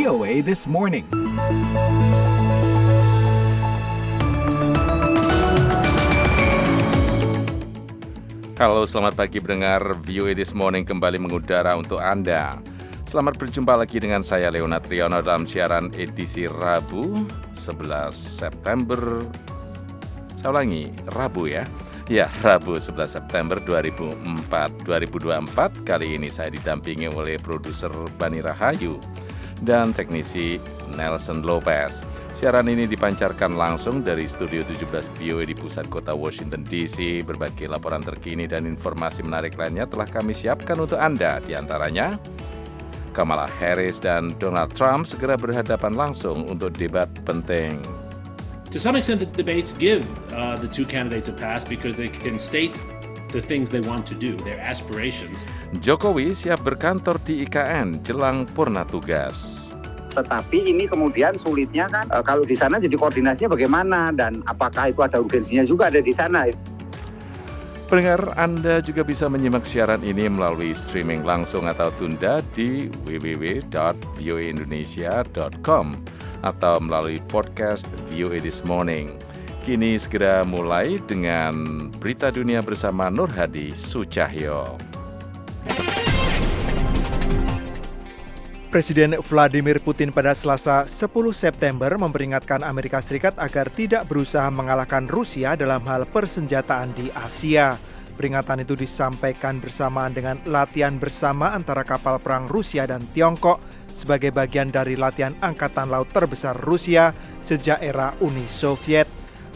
VOA This Morning. Halo, selamat pagi pendengar. VOA This Morning kembali mengudara untuk Anda. Selamat berjumpa lagi dengan saya Leona Triyono dalam siaran edisi Rabu 11 September. Saya ulangi, Rabu ya. Ya, Rabu 11 September 2024. Kali ini saya didampingi oleh produser Bani Rahayu dan teknisi Nelson Lopez. Siaran ini dipancarkan langsung dari Studio 17 VOA di pusat kota Washington DC. Berbagai laporan terkini dan informasi menarik lainnya telah kami siapkan untuk Anda. Di antaranya, Kamala Harris dan Donald Trump segera berhadapan langsung untuk debat penting. To some extent, the debates give the two candidates a pass because they can state the things they want to do, their aspirations. Jokowi siap berkantor di IKN jelang purna tugas. Tetapi ini kemudian sulitnya kan kalau di sana jadi koordinasinya bagaimana dan apakah itu ada urgensinya juga ada di sana. Pendengar, Anda juga bisa menyimak siaran ini melalui streaming langsung atau tunda di www.voaindonesia.com atau melalui podcast VOA This Morning. Kini segera mulai dengan berita dunia bersama Nur Hadi Sucahyo. Presiden Vladimir Putin pada Selasa 10 September memperingatkan Amerika Serikat agar tidak berusaha mengalahkan Rusia dalam hal persenjataan di Asia. Peringatan itu disampaikan bersamaan dengan latihan bersama antara kapal perang Rusia dan Tiongkok sebagai bagian dari latihan angkatan laut terbesar Rusia sejak era Uni Soviet.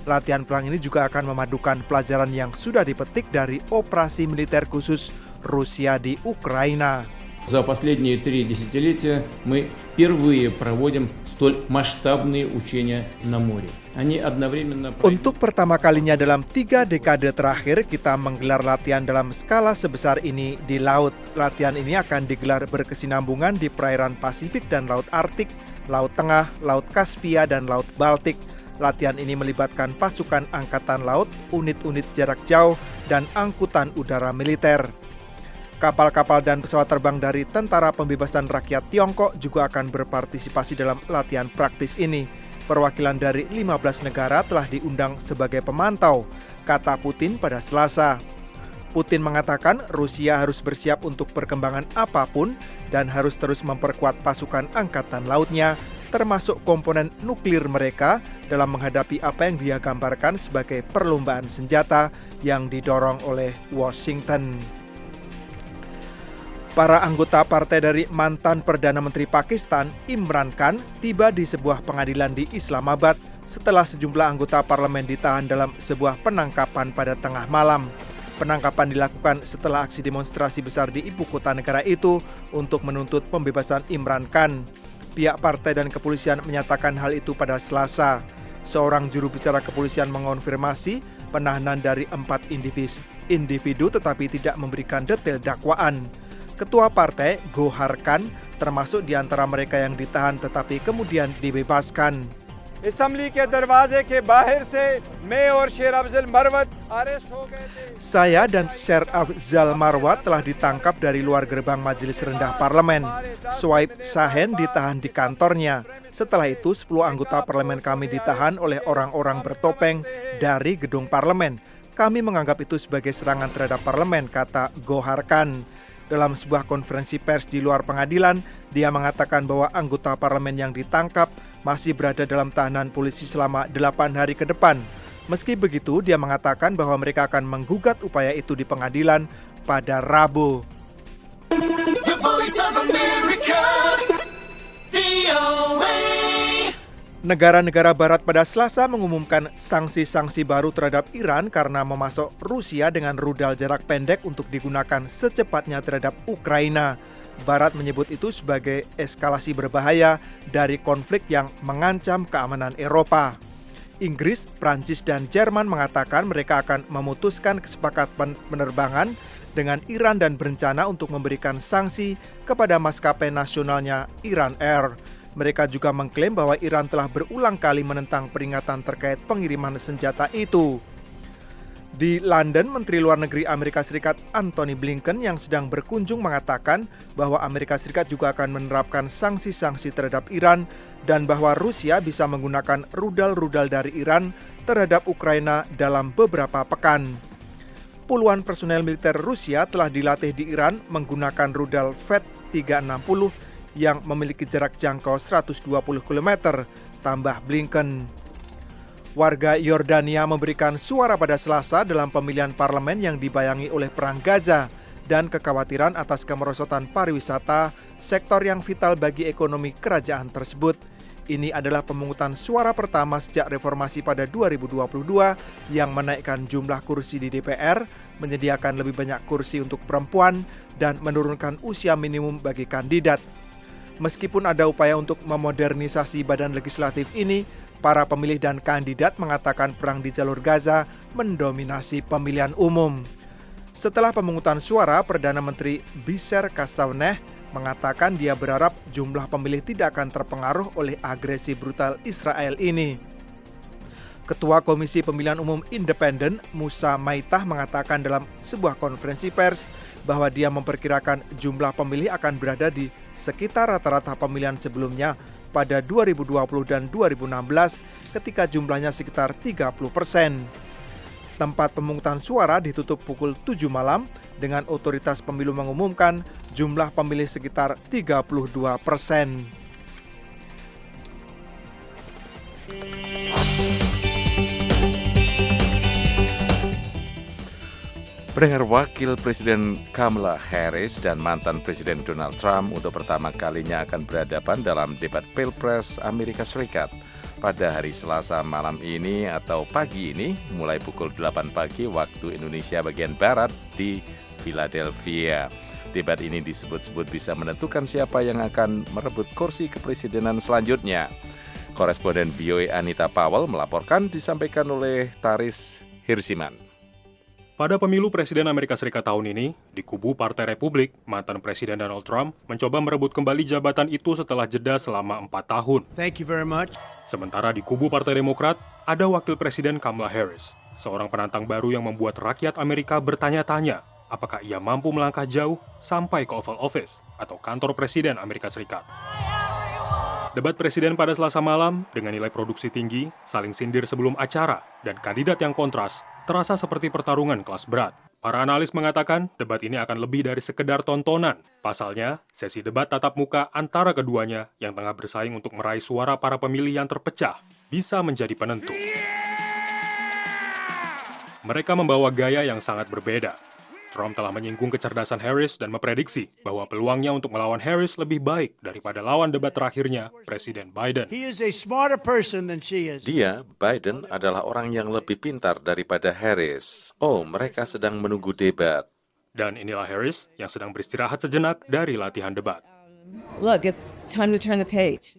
Latihan perang ini juga akan memadukan pelajaran yang sudah dipetik dari operasi militer khusus Rusia di Ukraina. За последние 3 десятилетия мы впервые проводим столь масштабные учения на море. Они одновременно... Untuk pertama kalinya dalam 3 dekade terakhir, kita menggelar latihan dalam skala sebesar ini di laut. Latihan ini akan digelar berkesinambungan di perairan Pasifik dan Laut Arktik, Laut Tengah, Laut Kaspia, dan Laut Baltik. Latihan ini melibatkan pasukan angkatan laut, unit-unit jarak jauh, dan angkutan udara militer. Kapal-kapal dan pesawat terbang dari Tentara Pembebasan Rakyat Tiongkok juga akan berpartisipasi dalam latihan praktis ini. Perwakilan dari 15 negara telah diundang sebagai pemantau, kata Putin pada Selasa. Putin mengatakan Rusia harus bersiap untuk perkembangan apapun dan harus terus memperkuat pasukan angkatan lautnya, termasuk komponen nuklir mereka dalam menghadapi apa yang dia gambarkan sebagai perlombaan senjata yang didorong oleh Washington. Para anggota partai dari mantan Perdana Menteri Pakistan, Imran Khan, tiba di sebuah pengadilan di Islamabad setelah sejumlah anggota parlemen ditahan dalam sebuah penangkapan pada tengah malam. Penangkapan dilakukan setelah aksi demonstrasi besar di ibu kota negara itu untuk menuntut pembebasan Imran Khan. Pihak partai dan kepolisian menyatakan hal itu pada Selasa. Seorang juru bicara kepolisian mengonfirmasi penahanan dari 4 individu tetapi tidak memberikan detail dakwaan. Ketua partai, Gohar Khan, termasuk di antara mereka yang ditahan tetapi kemudian dibebaskan. Saya dan Sher Afzal Marwat telah ditangkap dari luar gerbang Majelis Rendah Parlemen. Swaib Sahen ditahan di kantornya. Setelah itu 10 anggota parlemen kami ditahan oleh orang-orang bertopeng dari gedung parlemen. Kami menganggap itu sebagai serangan terhadap parlemen, kata Gohar Khan. Dalam sebuah konferensi pers di luar pengadilan, dia mengatakan bahwa anggota parlemen yang ditangkap masih berada dalam tahanan polisi selama 8 hari ke depan. Meski begitu, dia mengatakan bahwa mereka akan menggugat upaya itu di pengadilan pada Rabu. The Voice of America, VOA. Negara-negara barat pada Selasa mengumumkan sanksi-sanksi baru terhadap Iran karena memasok Rusia dengan rudal jarak pendek untuk digunakan secepatnya terhadap Ukraina. Barat menyebut itu sebagai eskalasi berbahaya dari konflik yang mengancam keamanan Eropa. Inggris, Prancis, dan Jerman mengatakan mereka akan memutuskan kesepakatan penerbangan dengan Iran dan berencana untuk memberikan sanksi kepada maskapai nasionalnya Iran Air. Mereka juga mengklaim bahwa Iran telah berulang kali menentang peringatan terkait pengiriman senjata itu. Di London, Menteri Luar Negeri Amerika Serikat Antony Blinken yang sedang berkunjung mengatakan bahwa Amerika Serikat juga akan menerapkan sanksi-sanksi terhadap Iran dan bahwa Rusia bisa menggunakan rudal-rudal dari Iran terhadap Ukraina dalam beberapa pekan. Puluhan personel militer Rusia telah dilatih di Iran menggunakan rudal FET-360 yang memiliki jarak jangkau 120 km, tambah Blinken. Warga Yordania memberikan suara pada Selasa dalam pemilihan parlemen yang dibayangi oleh perang Gaza dan kekhawatiran atas kemerosotan pariwisata, sektor yang vital bagi ekonomi kerajaan tersebut. Ini adalah pemungutan suara pertama sejak reformasi pada 2022 yang menaikkan jumlah kursi di DPR, menyediakan lebih banyak kursi untuk perempuan, dan menurunkan usia minimum bagi kandidat. Meskipun ada upaya untuk memodernisasi badan legislatif ini, para pemilih dan kandidat mengatakan perang di jalur Gaza mendominasi pemilihan umum. Setelah pemungutan suara, Perdana Menteri Bisher Kassawneh mengatakan dia berharap jumlah pemilih tidak akan terpengaruh oleh agresi brutal Israel ini. Ketua Komisi Pemilihan Umum Independen Musa Maitah mengatakan dalam sebuah konferensi pers bahwa dia memperkirakan jumlah pemilih akan berada di sekitar rata-rata pemilihan sebelumnya pada 2020 dan 2016 ketika jumlahnya sekitar 30%. Tempat pemungutan suara ditutup pukul 7 malam dengan otoritas pemilu mengumumkan jumlah pemilih sekitar 32%. Pendengar, Wakil Presiden Kamala Harris dan mantan Presiden Donald Trump untuk pertama kalinya akan berhadapan dalam debat Pilpres Amerika Serikat pada hari Selasa malam ini atau pagi ini mulai pukul 8 pagi waktu Indonesia bagian Barat di Philadelphia. Debat ini disebut-sebut bisa menentukan siapa yang akan merebut kursi kepresidenan selanjutnya. Koresponden VOA Anita Powell melaporkan, disampaikan oleh Taris Hirsiman. Pada pemilu Presiden Amerika Serikat tahun ini, di kubu Partai Republik, mantan Presiden Donald Trump mencoba merebut kembali jabatan itu setelah jeda selama 4 tahun. Thank you very much. Sementara di kubu Partai Demokrat, ada Wakil Presiden Kamala Harris, seorang penantang baru yang membuat rakyat Amerika bertanya-tanya apakah ia mampu melangkah jauh sampai ke Oval Office atau kantor Presiden Amerika Serikat. Debat presiden pada Selasa malam dengan nilai produksi tinggi, saling sindir sebelum acara, dan kandidat yang kontras terasa seperti pertarungan kelas berat. Para analis mengatakan debat ini akan lebih dari sekedar tontonan. Pasalnya, sesi debat tatap muka antara keduanya yang tengah bersaing untuk meraih suara para pemilih yang terpecah bisa menjadi penentu. Mereka membawa gaya yang sangat berbeda. Trump telah menyinggung kecerdasan Harris dan memprediksi bahwa peluangnya untuk melawan Harris lebih baik daripada lawan debat terakhirnya, Presiden Biden. He is a smarter person than she is. Dia, Biden, adalah orang yang lebih pintar daripada Harris. Oh, mereka sedang menunggu debat. Dan inilah Harris yang sedang beristirahat sejenak dari latihan debat. Look, it's time to turn the page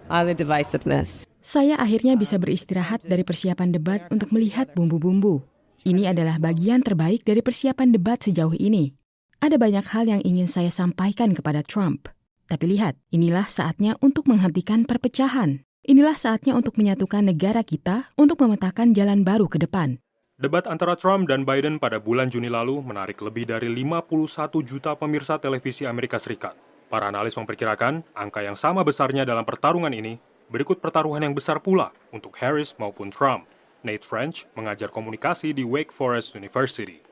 on the divisiveness. Saya akhirnya bisa beristirahat dari persiapan debat untuk melihat bumbu-bumbu. Ini adalah bagian terbaik dari persiapan debat sejauh ini. Ada banyak hal yang ingin saya sampaikan kepada Trump. Tapi lihat, inilah saatnya untuk menghentikan perpecahan. Inilah saatnya untuk menyatukan negara kita untuk memetakan jalan baru ke depan. Debat antara Trump dan Biden pada bulan Juni lalu menarik lebih dari 51 juta pemirsa televisi Amerika Serikat. Para analis memperkirakan angka yang sama besarnya dalam pertarungan ini berikut pertaruhan yang besar pula untuk Harris maupun Trump. Nate French mengajar komunikasi di Wake Forest University.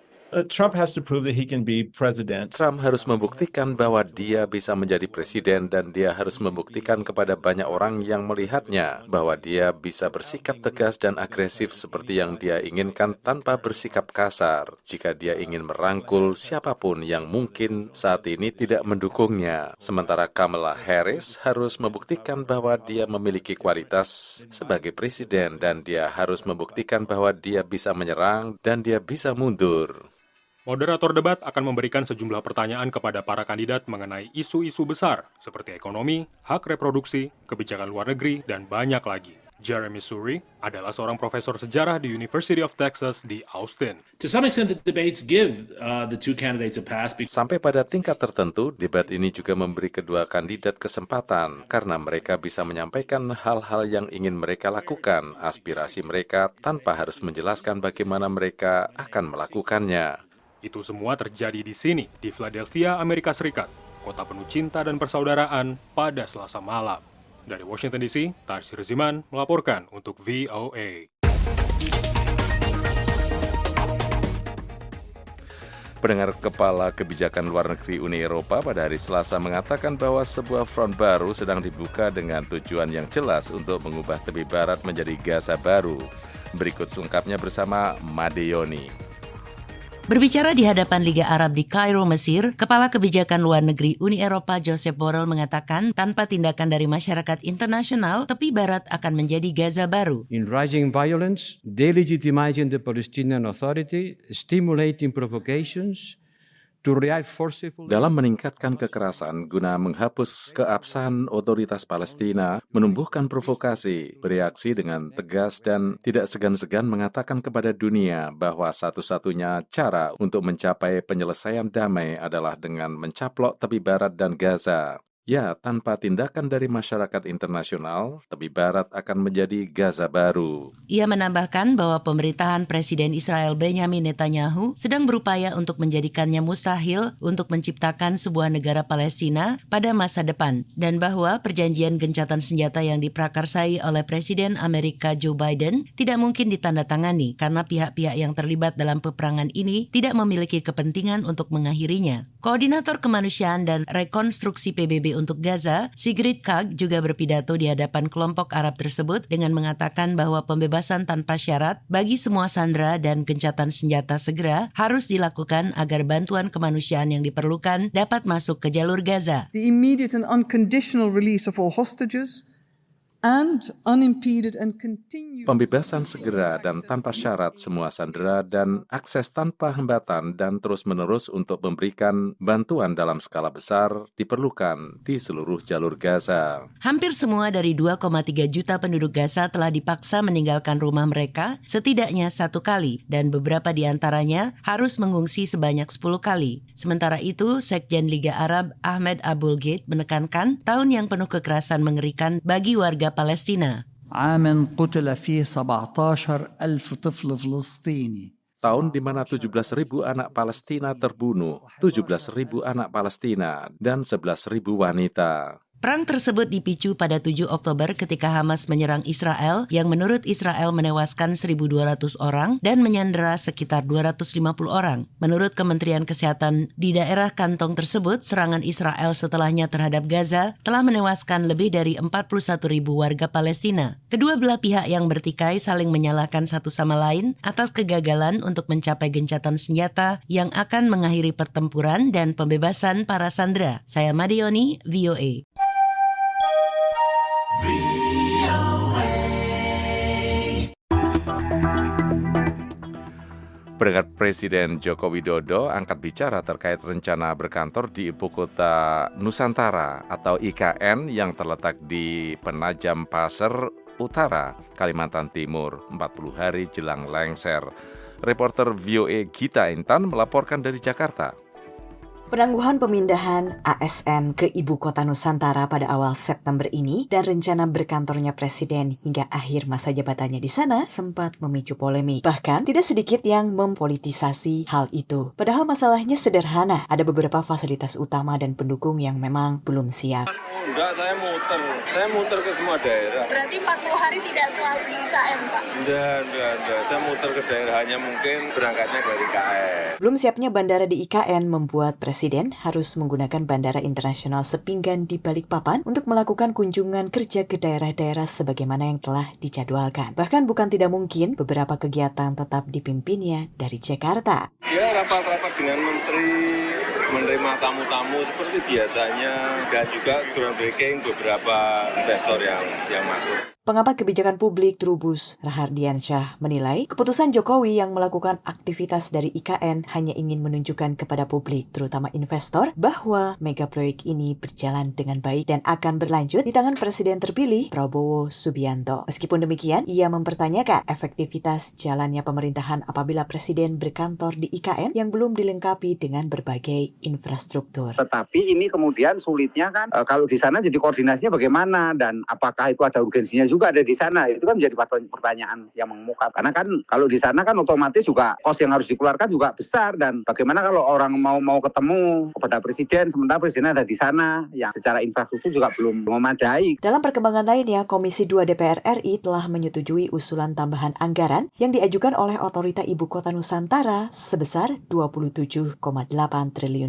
Trump has to prove that he can be president. Trump harus membuktikan bahwa dia bisa menjadi presiden dan dia harus membuktikan kepada banyak orang yang melihatnya bahwa dia bisa bersikap tegas dan agresif seperti yang dia inginkan tanpa bersikap kasar. Jika dia ingin merangkul siapapun yang mungkin saat ini tidak mendukungnya. Sementara Kamala Harris harus membuktikan bahwa dia memiliki kualitas sebagai presiden dan dia harus membuktikan bahwa dia bisa menyerang dan dia bisa mundur. Moderator debat akan memberikan sejumlah pertanyaan kepada para kandidat mengenai isu-isu besar seperti ekonomi, hak reproduksi, kebijakan luar negeri, dan banyak lagi. Jeremy Suri adalah seorang profesor sejarah di University of Texas di Austin. To some extent, the debates give the two candidates a pass. Sampai pada tingkat tertentu, debat ini juga memberi kedua kandidat kesempatan karena mereka bisa menyampaikan hal-hal yang ingin mereka lakukan, aspirasi mereka tanpa harus menjelaskan bagaimana mereka akan melakukannya. Itu semua terjadi di sini, di Philadelphia, Amerika Serikat, kota penuh cinta dan persaudaraan pada Selasa malam. Dari Washington DC, Tarsir Ziman melaporkan untuk VOA. Pendengar, Kepala Kebijakan Luar Negeri Uni Eropa pada hari Selasa mengatakan bahwa sebuah front baru sedang dibuka dengan tujuan yang jelas untuk mengubah tepi barat menjadi Gaza baru. Berikut selengkapnya bersama Madeyoni. Berbicara di hadapan Liga Arab di Kairo, Mesir, Kepala Kebijakan Luar Negeri Uni Eropa Josep Borrell mengatakan tanpa tindakan dari masyarakat internasional, tepi barat akan menjadi Gaza baru. In rising violence, delegitimizing the Palestinian Authority, stimulating provocations, to react forcefully. Dalam meningkatkan kekerasan guna menghapus keabsahan otoritas Palestina, menumbuhkan provokasi, bereaksi dengan tegas dan tidak segan-segan mengatakan kepada dunia bahwa satu-satunya cara untuk mencapai penyelesaian damai adalah dengan mencaplok tepi barat dan Gaza. Ya, tanpa tindakan dari masyarakat internasional, tepi barat akan menjadi Gaza baru. Ia menambahkan bahwa pemerintahan Presiden Israel Benjamin Netanyahu sedang berupaya untuk menjadikannya mustahil untuk menciptakan sebuah negara Palestina pada masa depan, dan bahwa perjanjian gencatan senjata yang diprakarsai oleh Presiden Amerika Joe Biden tidak mungkin ditandatangani karena pihak-pihak yang terlibat dalam peperangan ini tidak memiliki kepentingan untuk mengakhirinya. Koordinator Kemanusiaan dan Rekonstruksi PBB untuk Gaza, Sigrid Kaag, juga berpidato di hadapan kelompok Arab tersebut dengan mengatakan bahwa pembebasan tanpa syarat bagi semua sandera dan gencatan senjata segera harus dilakukan agar bantuan kemanusiaan yang diperlukan dapat masuk ke jalur Gaza. The immediate and unconditional release of all hostages and unimpeded and continued. Pembebasan segera dan tanpa syarat semua sandera dan akses tanpa hambatan dan terus-menerus untuk memberikan bantuan dalam skala besar diperlukan di seluruh jalur Gaza. Hampir semua dari 2,3 juta penduduk Gaza telah dipaksa meninggalkan rumah mereka setidaknya 1 kali dan beberapa di antaranya harus mengungsi sebanyak 10 kali. Sementara itu, Sekjen Liga Arab Ahmed Abul Gheit menekankan tahun yang penuh kekerasan mengerikan bagi warga Palestina. عام قتل فيه 17,000 طفل فلسطيني. Tahun di mana 17.000 anak Palestina terbunuh, 17.000 anak Palestina, dan 11.000 wanita. Perang tersebut dipicu pada 7 Oktober ketika Hamas menyerang Israel yang menurut Israel menewaskan 1.200 orang dan menyandera sekitar 250 orang. Menurut Kementerian Kesehatan di daerah kantong tersebut, serangan Israel setelahnya terhadap Gaza telah menewaskan lebih dari 41.000 warga Palestina. Kedua belah pihak yang bertikai saling menyalahkan satu sama lain atas kegagalan untuk mencapai gencatan senjata yang akan mengakhiri pertempuran dan pembebasan para sandera. Saya Madeyoni, VOA. Pendengar, Presiden Joko Widodo angkat bicara terkait rencana berkantor di Ibu Kota Nusantara atau IKN yang terletak di Penajam Pasir Utara, Kalimantan Timur, 40 hari jelang lengser. Reporter VOA Gita Intan melaporkan dari Jakarta. Penangguhan pemindahan ASN ke Ibu Kota Nusantara pada awal September ini dan rencana berkantornya Presiden hingga akhir masa jabatannya di sana sempat memicu polemik. Bahkan tidak sedikit yang mempolitisasi hal itu. Padahal masalahnya sederhana, ada beberapa fasilitas utama dan pendukung yang memang belum siap. Enggak, saya muter ke semua daerah. Berarti 40 hari tidak selalu di IKN, Pak? Enggak. Saya muter ke daerah, hanya mungkin berangkatnya dari IKN. Belum siapnya bandara di IKN membuat Presiden harus menggunakan Bandara Internasional Sepinggan di Balikpapan untuk melakukan kunjungan kerja ke daerah-daerah sebagaimana yang telah dijadwalkan. Bahkan bukan tidak mungkin beberapa kegiatan tetap dipimpinnya dari Jakarta. Ya, rapat-rapat dengan menteri, menerima tamu-tamu seperti biasanya dan juga groundbreaking beberapa investor yang masuk. Pengamat kebijakan publik Trubus Rahardiansyah menilai keputusan Jokowi yang melakukan aktivitas dari IKN hanya ingin menunjukkan kepada publik, terutama investor, bahwa mega proyek ini berjalan dengan baik dan akan berlanjut di tangan Presiden terpilih Prabowo Subianto. Meskipun demikian, ia mempertanyakan efektivitas jalannya pemerintahan apabila Presiden berkantor di IKN yang belum dilengkapi dengan berbagai infrastruktur. Tetapi ini kemudian sulitnya kan kalau di sana jadi koordinasinya bagaimana dan apakah itu ada urgensinya juga ada di sana, itu kan menjadi pertanyaan yang mengemuka. Karena kan kalau di sana kan otomatis juga kos yang harus dikeluarkan juga besar, dan bagaimana kalau orang mau ketemu kepada presiden sementara presiden ada di sana yang secara infrastruktur juga belum memadai. Dalam perkembangan lainnya, Komisi 2 DPR RI telah menyetujui usulan tambahan anggaran yang diajukan oleh Otorita Ibu Kota Nusantara sebesar Rp27,8 triliun.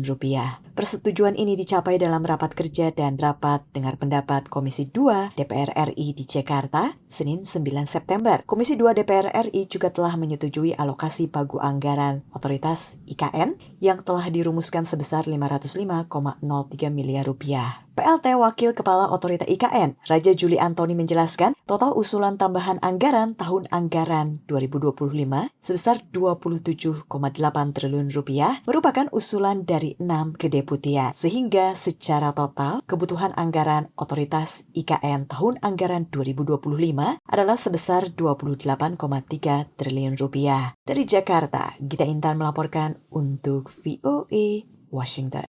Persetujuan ini dicapai dalam rapat kerja dan rapat dengar pendapat Komisi 2 DPR RI di Jakarta, Senin 9 September. Komisi 2 DPR RI juga telah menyetujui alokasi pagu anggaran otoritas IKN yang telah dirumuskan sebesar Rp505,03 miliar. PLT Wakil Kepala Otorita IKN, Raja Juli Antoni menjelaskan, total usulan tambahan anggaran tahun anggaran 2025 sebesar Rp27,8 triliun merupakan usulan dari 6 kedeputian, sehingga secara total kebutuhan anggaran otoritas IKN tahun anggaran 2025 adalah sebesar Rp28,3 triliun. Dari Jakarta, Gita Intan melaporkan untuk VOA Washington.